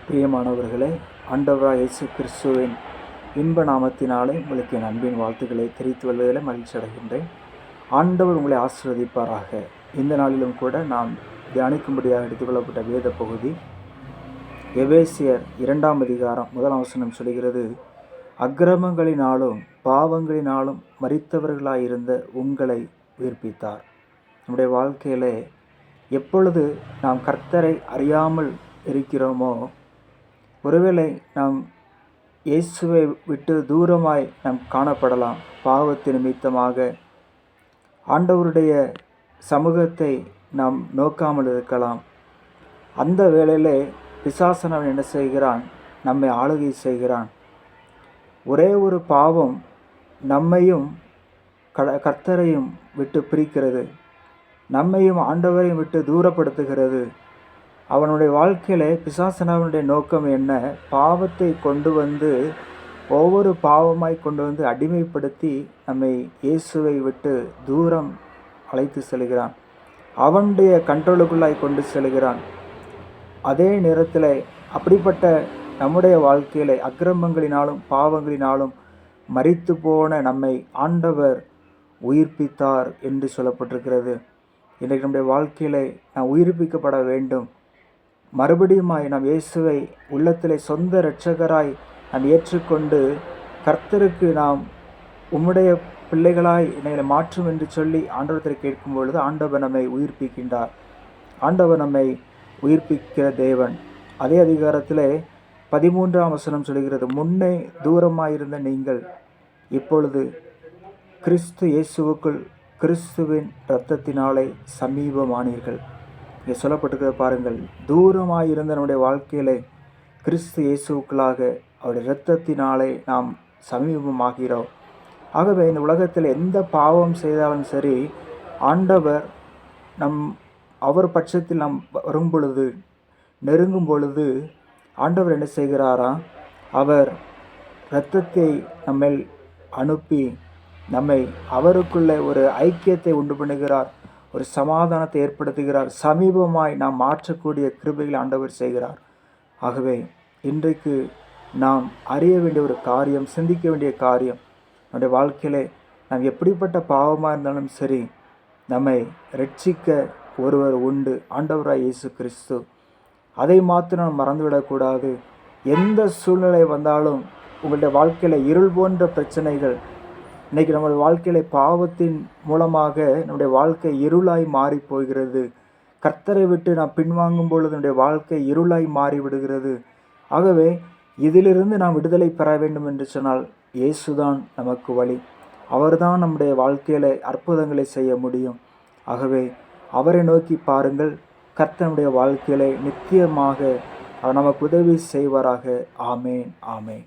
பிரியமானவர்களே, ஆண்டவராய் இயேசு கிறிஸ்துவின் இன்ப நாமத்தினாலே உங்களுக்கு என் அன்பின் வாழ்த்துக்களை தெரிவித்து வருவதில் மகிழ்ச்சி அடைகின்றேன். ஆண்டவர் உங்களை ஆசீர்வதிப்பாராக. இந்த நாளிலும் கூட நாம் தியானிக்கும்படியாக எடுத்துக்கொள்ளப்பட்ட வேத பகுதி எபேசியர் 2ஆம் அதிகாரம் 1ஆம் வசனம் சொல்கிறது, அக்கிரமங்களினாலும் பாவங்களினாலும் மரித்தவர்களாயிருந்த உங்களை உயிர்ப்பித்தார். நம்முடைய வாழ்க்கையிலே எப்பொழுது நாம் கர்த்தரை அறியாமல் இருக்கிறோமோ, ஒருவேளை நாம் இயேசுவை விட்டு தூரமாய் நாம் காணப்படலாம். பாவத்தின் நிமித்தமாக ஆண்டவருடைய சமூகத்தை நாம் நோக்காமல் இருக்கலாம். அந்த வேளையிலே பிசாசனவன் என்ன செய்கிறான்? நம்மை ஆளுகை செய்கிறான். ஒரே ஒரு பாவம் நம்மையும் கர்த்தரையும் விட்டு பிரிக்கிறது, நம்மையும் ஆண்டவரையும் விட்டு தூரப்படுத்துகிறது. அவனுடைய வாழ்க்கையில பிசாசனவனுடைய நோக்கம் என்ன? பாவத்தை கொண்டு வந்து ஒவ்வொரு பாவமாய் கொண்டு வந்து அடிமைப்படுத்தி நம்மை இயேசுவை விட்டு தூரம் அழைத்து செல்கிறான். அவனுடைய கண்ட்ரோலுக்குள்ளாய் கொண்டு செல்கிறான். அதே நேரத்தில் அப்படிப்பட்ட நம்முடைய வாழ்க்கையில அக்கிரமங்களினாலும் பாவங்களினாலும் மரித்து போன நம்மை ஆண்டவர் உயிர்ப்பித்தார் என்று சொல்லப்பட்டிருக்கிறது. இன்றைக்கு நம்முடைய வாழ்க்கையில நாம் உயிர்ப்பிக்கப்பட வேண்டும். மறுபடியுமாய் நாம் இயேசுவை உள்ளத்திலே சொந்த இரட்சகராய் நாம் ஏற்றுக்கொண்டு கர்த்தருக்கு நாம் உம்முடைய பிள்ளைகளாய் என்னை மாற்றும் என்று சொல்லி ஆண்டவரத்தில் கேட்கும் பொழுது ஆண்டவர் நம்மை உயிர்ப்பிக்கின்றார். ஆண்டவர் நம்மை உயிர்ப்பிக்கிற தேவன். அதே அதிகாரத்தில் 13ஆம் வசனம் சொல்கிறது, முன்னே தூரமாயிருந்த நீங்கள் இப்பொழுது கிறிஸ்து இயேசுவுக்குள் கிறிஸ்துவின் இரத்தத்தினாலே சமீபமானீர்கள். இங்கே சொல்லப்பட்டிருக்கிற பாருங்கள், தூரமாயிருந்த நம்முடைய வாழ்க்கையிலே கிறிஸ்து இயேசுக்களாக அவருடைய இரத்தத்தினாலே நாம் சமீபமாகிறோம். ஆகவே இந்த உலகத்தில் எந்த பாவம் செய்தாலும் சரி, ஆண்டவர் அவர் பட்சத்தில் நாம் வரும் பொழுது, நெருங்கும் பொழுது ஆண்டவர் என்ன செய்கிறாரா? அவர் இரத்தத்தை நம்மேல் அனுப்பி நம்மை அவருக்குள்ளே ஒரு ஐக்கியத்தை உண்டு பண்ணுகிறார், ஒரு சமாதானத்தை ஏற்படுத்துகிறார். சமீபமாய் நாம் மாற்றக்கூடிய கிருபைகளை ஆண்டவர் செய்கிறார். ஆகவே இன்றைக்கு நாம் அறிய வேண்டிய ஒரு காரியம், சிந்திக்க வேண்டிய காரியம், நம்முடைய வாழ்க்கையிலே நாம் எப்படிப்பட்ட பாவமாக இருந்தாலும் சரி, நம்மை ரட்சிக்க ஒருவர் உண்டு, ஆண்டவராய் இயேசு கிறிஸ்து. அதை மாத்திரம் நாம் மறந்துவிடக்கூடாது. எந்த சூழ்நிலை வந்தாலும் உங்களுடைய வாழ்க்கையில் இருள் போன்ற பிரச்சனைகள், இன்றைக்கி நம்முடைய வாழ்க்கையில பாவத்தின் மூலமாக நம்முடைய வாழ்க்கை இருளாய் மாறி போகிறது. கர்த்தரை விட்டு நாம் பின்வாங்கும் பொழுது நம்முடைய வாழ்க்கை இருளாய் மாறிவிடுகிறது. ஆகவே இதிலிருந்து நாம் விடுதலை பெற வேண்டும் என்று சொன்னால் இயேசுதான் நமக்கு வழி. அவர்தான் நம்முடைய வாழ்க்கையில அற்புதங்களை செய்ய முடியும். ஆகவே அவரை நோக்கி பாருங்கள். கர்த்தனுடைய வாழ்க்கையில நித்தியமாக அவர் நமக்கு உதவி செய்வாராக. ஆமேன், ஆமேன்.